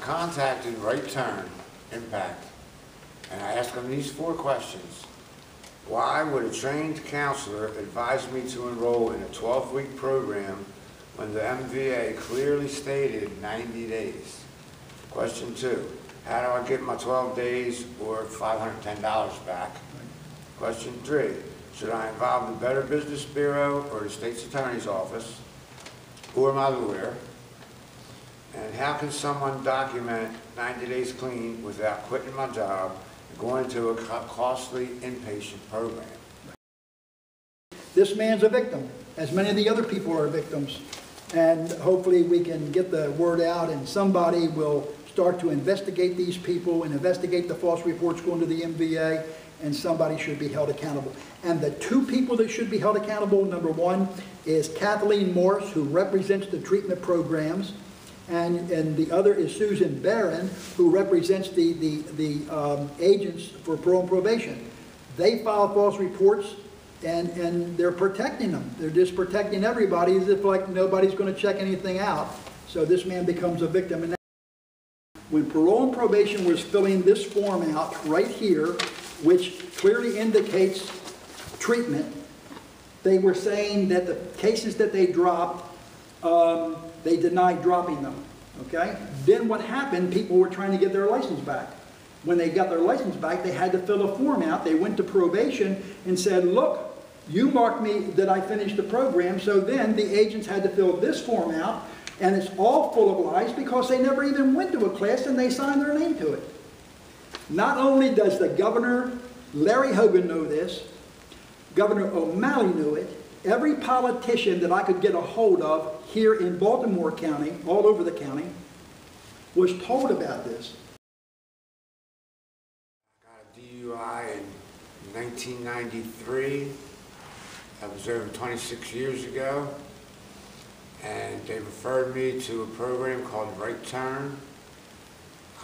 contacted Right Turn Impact, and I asked them these 4 questions. Why would a trained counselor advise me to enroll in a 12-week program when the MVA clearly stated 90 days? Question 2, how do I get my 12 days or $510 back? Question 3, should I involve the Better Business Bureau or the State's Attorney's Office or my lawyer? And how can someone document 90 days clean without quitting my job and going to a costly inpatient program? This man's a victim, as many of the other people are victims. And hopefully we can get the word out and somebody will start to investigate these people and investigate the false reports going to the MVA, and somebody should be held accountable. And the 2 people that should be held accountable, number 1 is Kathleen Morse, who represents the treatment programs, and the other is Susan Barron, who represents the agents for parole and probation. They file false reports, and they're protecting them. They're just protecting everybody as if like nobody's going to check anything out. So this man becomes a victim. And when parole and probation was filling this form out right here, which clearly indicates treatment, they were saying that the cases that they dropped, they denied dropping them, okay? Then what happened, people were trying to get their license back. When they got their license back, they had to fill a form out. They went to probation and said, look, you marked me that I finished the program, so then the agents had to fill this form out, and it's all full of lies because they never even went to a class and they signed their name to it. Not only does the governor, Larry Hogan, know this, Governor O'Malley knew it, every politician that I could get a hold of here in Baltimore County, all over the county, was told about this. I got a DUI in 1993. That was over 26 years ago. And they referred me to a program called Right Turn.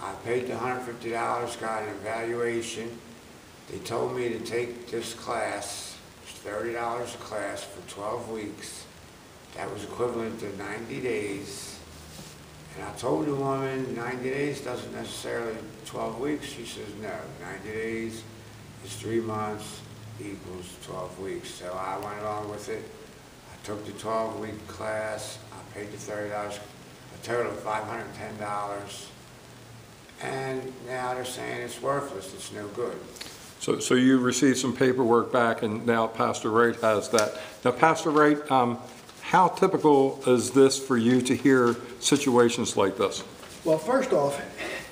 I paid the $150, got an evaluation. They told me to take this class, it's $30 a class for 12 weeks. That was equivalent to 90 days. And I told the woman 90 days doesn't necessarily 12 weeks. She says, no, 90 days is 3 months equals 12 weeks. So I went along with it. I took the 12-week class. I paid the $30, a total of $510. And now they're saying it's worthless, it's no good. So you received some paperwork back, and now Pastor Wright has that. Now, Pastor Wright, how typical is this for you to hear situations like this? Well, first off,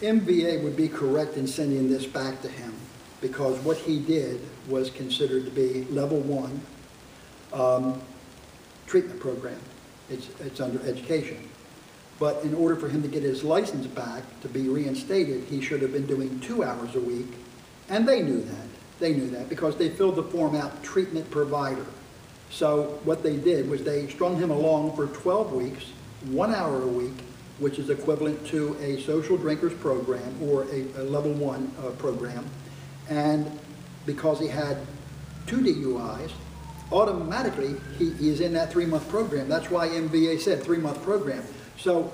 MVA would be correct in sending this back to him because what he did was considered to be level 1 treatment program. It's under education. But in order for him to get his license back, to be reinstated, he should have been doing 2 hours a week. And they knew that. They knew that because they filled the form out, treatment provider. So what they did was they strung him along for 12 weeks, 1 hour a week, which is equivalent to a social drinkers program or a level 1 program. And because he had 2 DUIs, automatically he is in that 3-month program. That's why MVA said 3-month program. So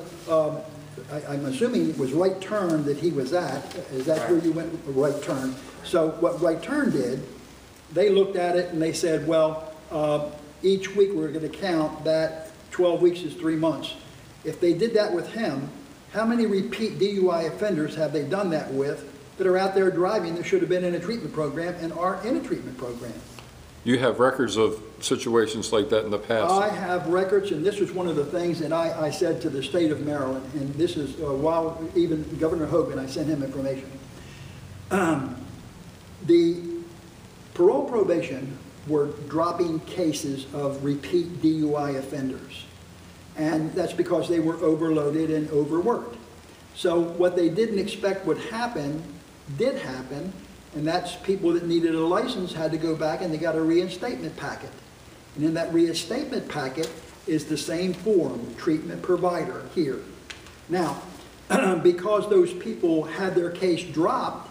I'm assuming it was Right Turn that he was at. Is that where you went with Right Turn? So what Right Turn did, they looked at it and they said, well, each week we're going to count that 12 weeks is 3 months. If they did that with him, how many repeat DUI offenders have they done that with that are out there driving that should have been in a treatment program and are in a treatment program? You have records of situations like that in the past? I have records, and this was one of the things that I said to the state of Maryland, and this is while even Governor Hogan, I sent him information. The parole probation were dropping cases of repeat DUI offenders, and that's because they were overloaded and overworked. So what they didn't expect would happen did happen, and that's people that needed a license had to go back and they got a reinstatement packet. And in that reinstatement packet is the same form, treatment provider here. Now, because those people had their case dropped,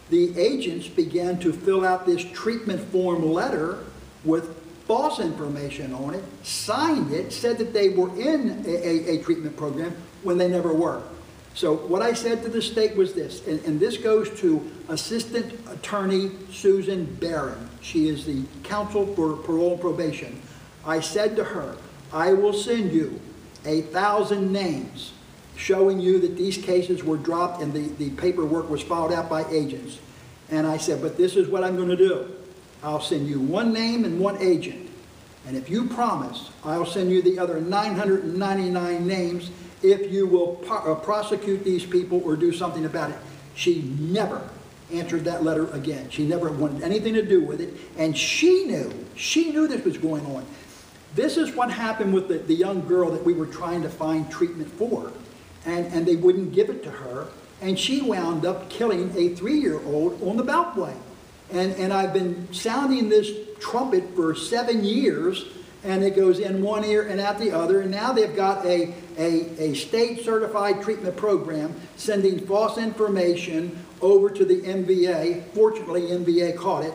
the agents began to fill out this treatment form letter with false information on it, signed it, said that they were in a treatment program when they never were. So what I said to the state was this, and this goes to Assistant Attorney Susan Barron. She is the counsel for parole and probation. I said to her, I will send you 1,000 names showing you that these cases were dropped and the paperwork was filed out by agents. And I said, but this is what I'm going to do. I'll send you one name and one agent. And if you promise, I'll send you the other 999 names if you will prosecute these people or do something about it. She never answered that letter again. She never wanted anything to do with it. And she knew this was going on. This is what happened with the young girl that we were trying to find treatment for. And they wouldn't give it to her. And she wound up killing a 3-year-old on the Beltway. And I've been sounding this trumpet for 7 years, and it goes in one ear and out the other. And now they've got a state-certified treatment program sending false information over to the MVA. Fortunately, MVA caught it.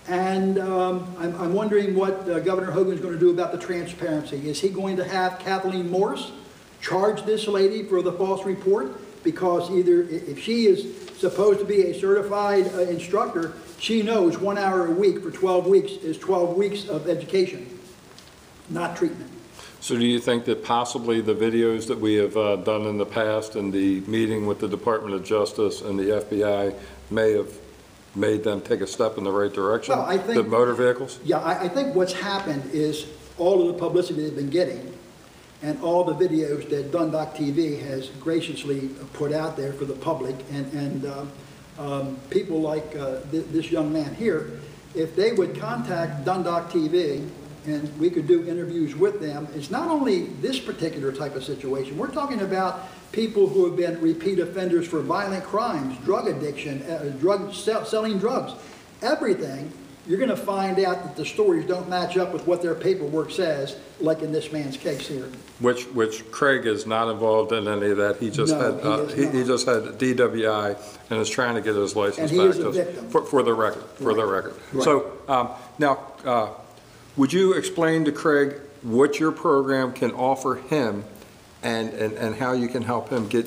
And I'm wondering what Governor Hogan's going to do about the transparency. Is he going to have Kathleen Morris charge this lady for the false report? Because either if she is supposed to be a certified instructor, she knows 1 hour a week for 12 weeks is 12 weeks of education, not treatment. So do you think that possibly the videos that we have done in the past and the meeting with the Department of Justice and the FBI may have made them take a step in the right direction? Well, I think, the motor vehicles? Yeah, I think what's happened is all of the publicity they've been getting and all the videos that Dundalk TV has graciously put out there for the public, and people like this young man here, if they would contact Dundalk TV and we could do interviews with them, it's not only this particular type of situation. We're talking about people who have been repeat offenders for violent crimes, drug addiction, selling drugs, everything. You're going to find out that the stories don't match up with what their paperwork says, like in this man's case here. Which Craig is not involved in any of that. He just he just had DWI and is trying to get his license back. And he is a victim. For the record. For the record. Right. So now, would you explain to Craig what your program can offer him and how you can help him get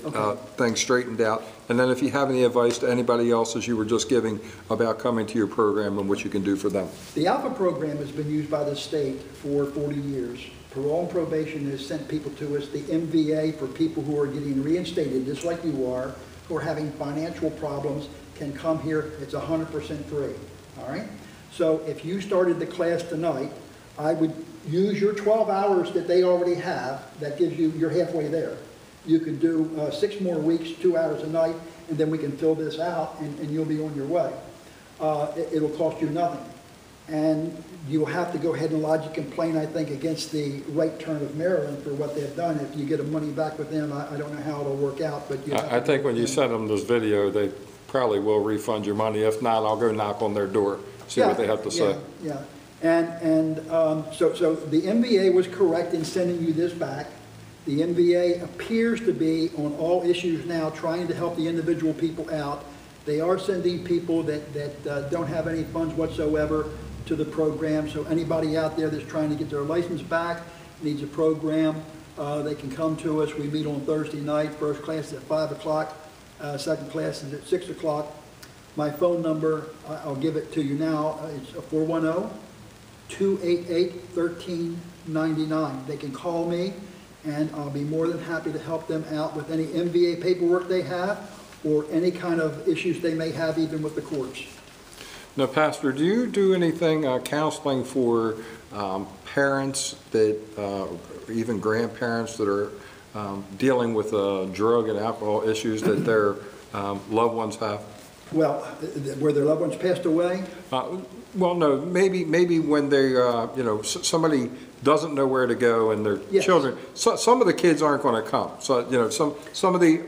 things straightened out? And then if you have any advice to anybody else, as you were just giving, about coming to your program and what you can do for them. The Alpha program has been used by the state for 40 years. Parole and probation has sent people to us. The MVA, for people who are getting reinstated, just like you are, who are having financial problems, can come here. It's 100% free. All right? So if you started the class tonight, I would use your 12 hours that they already have. That gives you, you're halfway there. You could do 6 more weeks, 2 hours a night, and then we can fill this out and you'll be on your way. It'll cost you nothing. And you'll have to go ahead and lodge a complaint, I think, against the right turn of Maryland for what they've done. If you get a money back with them, I don't know how it'll work out. But I think when you send them this video, they probably will refund your money. If not, I'll go knock on their door, see what they have to say. Yeah. So the MVA was correct in sending you this back. The MVA appears to be on all issues now trying to help the individual people out. They are sending people that don't have any funds whatsoever to the program. So anybody out there that's trying to get their license back, needs a program, they can come to us. We meet on Thursday night. First class is at 5 o'clock. Second class is at 6 o'clock. My phone number, I'll give it to you now. It's 410-288-1399. They can call me, and I'll be more than happy to help them out with any MVA paperwork they have or any kind of issues they may have even with the courts. Now, Pastor, do you do anything counseling for parents that, even grandparents that are dealing with drug and alcohol issues that their loved ones have? Well, where their loved ones passed away? Well, no, maybe when they, somebody doesn't know where to go and their children, some of the kids aren't going to come. So, some of the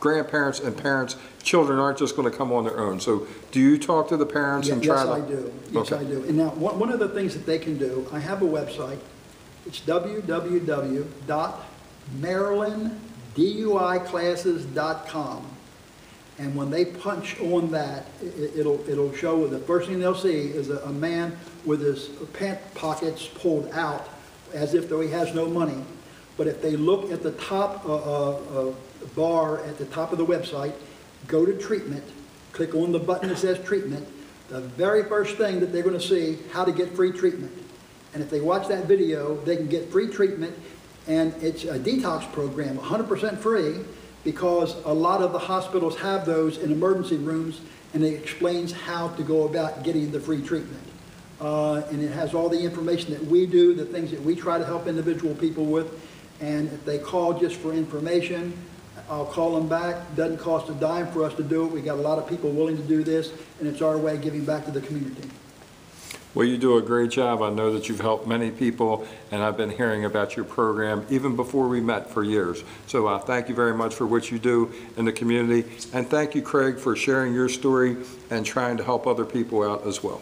grandparents and parents, children aren't just going to come on their own. So do you talk to the parents and try to? Yes, I do. Yes, I do. And now, one of the things that they can do, I have a website. It's www.marylandduiclasses.com. And when they punch on that, it'll show, the first thing they'll see is a man with his pant pockets pulled out as if though he has no money. But if they look at the top bar at the top of the website, go to treatment, click on the button that says treatment. The very first thing that they're going to see, how to get free treatment. And if they watch that video, they can get free treatment, and it's a detox program, 100% free, because a lot of the hospitals have those in emergency rooms, and it explains how to go about getting the free treatment. And it has all the information that we do, the things that we try to help individual people with. And if they call just for information, I'll call them back. Doesn't cost a dime for us to do it. We got a lot of people willing to do this, and it's our way of giving back to the community. Well, you do a great job. I know that you've helped many people, and I've been hearing about your program even before we met for years. So thank you very much for what you do in the community. And thank you, Craig, for sharing your story and trying to help other people out as well.